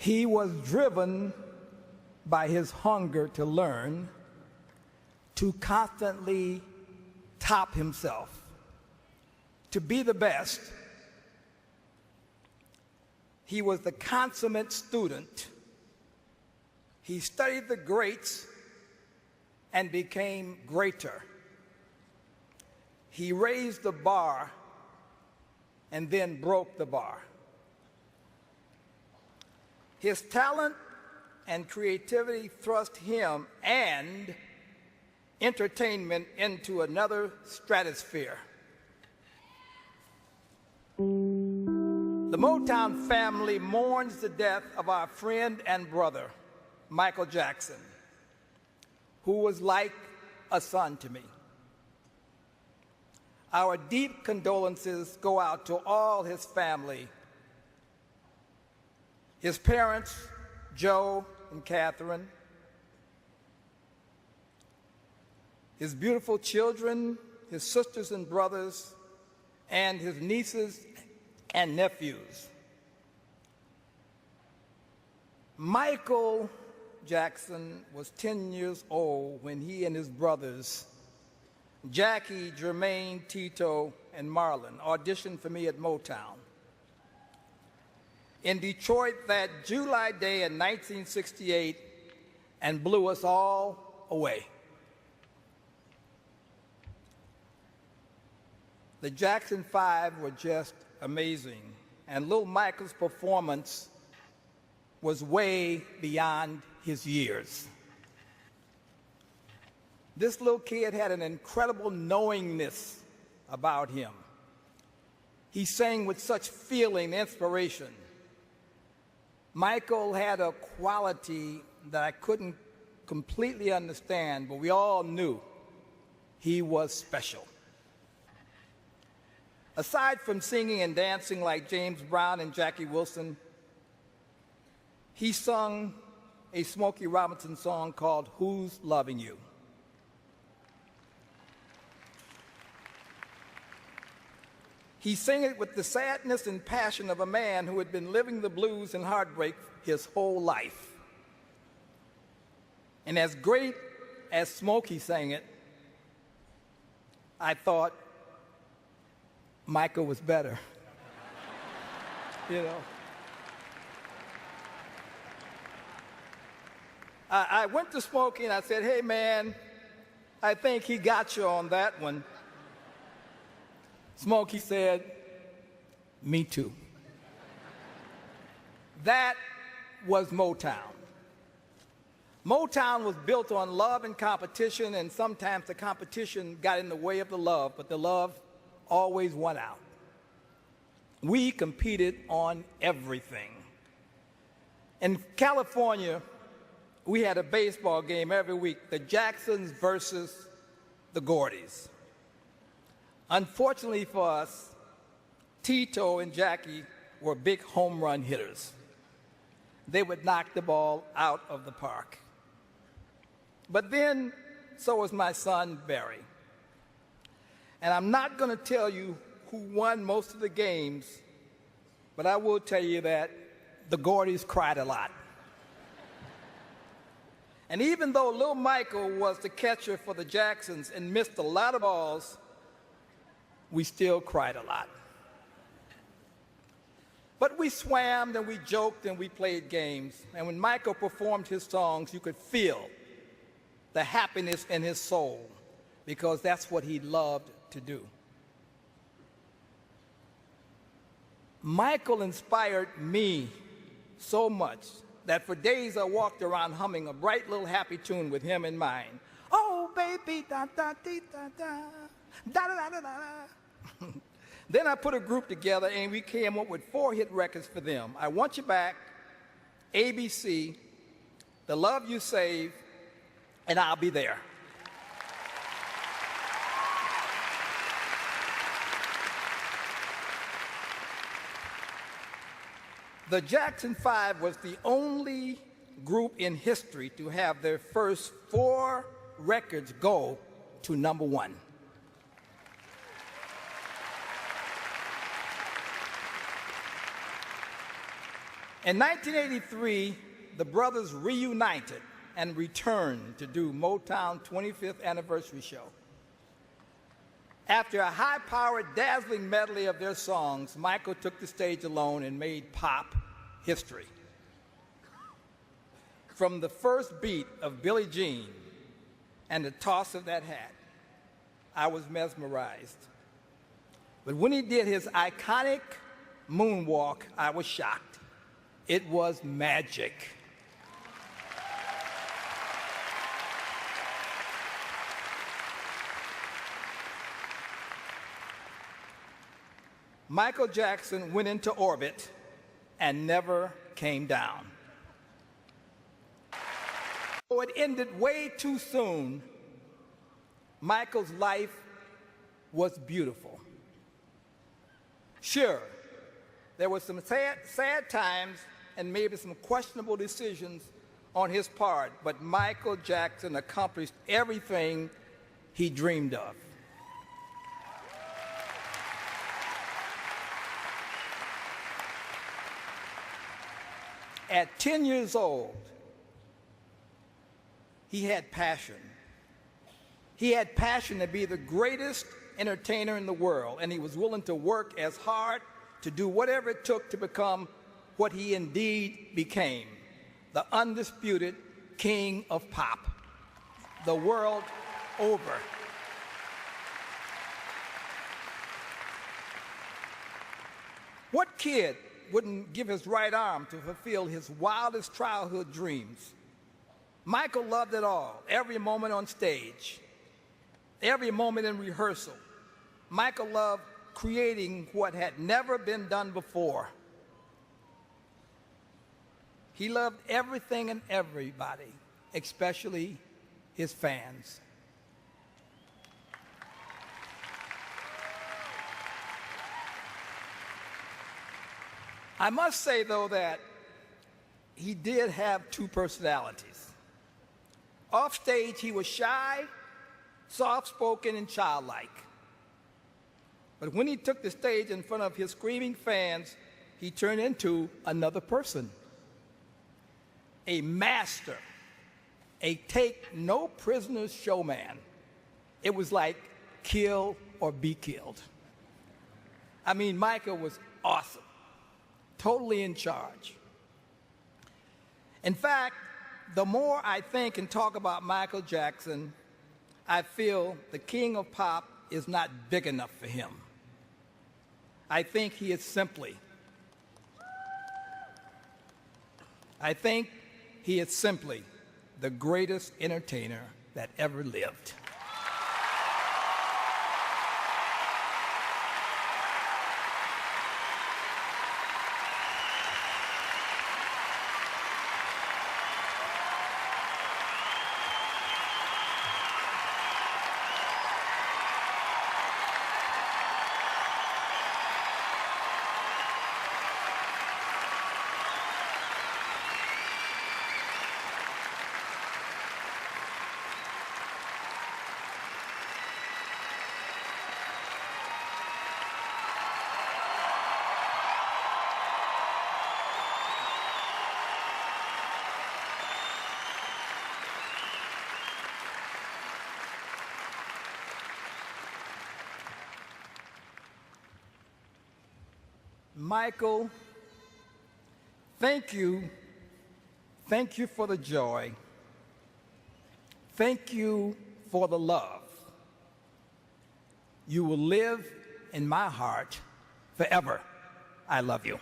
He was driven by his hunger to learn, to constantly top himself, to be the best. He was the consummate student. He studied the greats and became greater. He raised the bar and then broke the bar. His talent and creativity thrust him and entertainment into another stratosphere. The Motown family mourns the death of our friend and brother, Michael Jackson, who was like a son to me. Our deep condolences go out to all his family, his parents, Joe and Catherine, his beautiful children, his sisters and brothers, and his nieces and nephews. Michael Jackson was 10 years old when he and his brothers, Jackie, Jermaine, Tito, and Marlon, auditioned for me at Motown. In Detroit that July day in 1968, and blew us all away. The Jackson 5 were just amazing, and little Michael's performance was way beyond his years. This little kid had an incredible knowingness about him. He sang with such feeling, inspiration. Michael had a quality that I couldn't completely understand, but we all knew he was special. Aside from singing and dancing like James Brown and Jackie Wilson, he sung a Smokey Robinson song called Who's Loving You? He sang it with the sadness and passion of a man who had been living the blues and heartbreak his whole life. And as great as Smokey sang it, I thought Michael was better. You know. I went to Smokey and I said, hey man, I think he got you on that one. Smokey said, me too. That was Motown. Motown was built on love and competition, and sometimes the competition got in the way of the love, but the love always won out. We competed on everything. In California, we had a baseball game every week, the Jacksons versus the Gordys. Unfortunately for us, Tito and Jackie were big home run hitters. They would knock the ball out of the park. But then, so was my son, Barry. And I'm not going to tell you who won most of the games, but I will tell you that the Gordys cried a lot. And even though little Michael was the catcher for the Jacksons and missed a lot of balls, we still cried a lot. But we swam and we joked and we played games. And when Michael performed his songs, you could feel the happiness in his soul, because that's what he loved to do. Michael inspired me so much that for days I walked around humming a bright little happy tune with him in mind. Oh, baby, da da dee da da, da da da da da. Then I put a group together and we came up with 4 hit records for them. I Want You Back, ABC, The Love You Save, and I'll Be There. The Jackson 5 was the only group in history to have their first 4 records go to #1. In 1983, the brothers reunited and returned to do Motown's 25th anniversary show. After a high-powered, dazzling medley of their songs, Michael took the stage alone and made pop history. From the first beat of Billie Jean and the toss of that hat, I was mesmerized. But when he did his iconic moonwalk, I was shocked. It was magic. Michael Jackson went into orbit and never came down. Though it ended way too soon, Michael's life was beautiful. Sure, there were some sad times and maybe some questionable decisions on his part, but Michael Jackson accomplished everything he dreamed of. At 10 years old, he had passion. He had passion to be the greatest entertainer in the world, and he was willing to work as hard to do whatever it took to become what he indeed became, the undisputed king of pop, the world over. What kid wouldn't give his right arm to fulfill his wildest childhood dreams? Michael loved it all, every moment on stage, every moment in rehearsal. Michael loved creating what had never been done before. He loved everything and everybody, especially his fans. I must say, though, that he did have two personalities. Off stage, he was shy, soft-spoken, and childlike. But when he took the stage in front of his screaming fans, he turned into another person. A master, a take-no-prisoners showman. It was like kill or be killed. I mean, Michael was awesome, totally in charge. In fact, the more I think and talk about Michael Jackson, I feel the king of pop is not big enough for him. I think he is simply the greatest entertainer that ever lived. Michael, thank you. Thank you for the joy. Thank you for the love. You will live in my heart forever. I love you.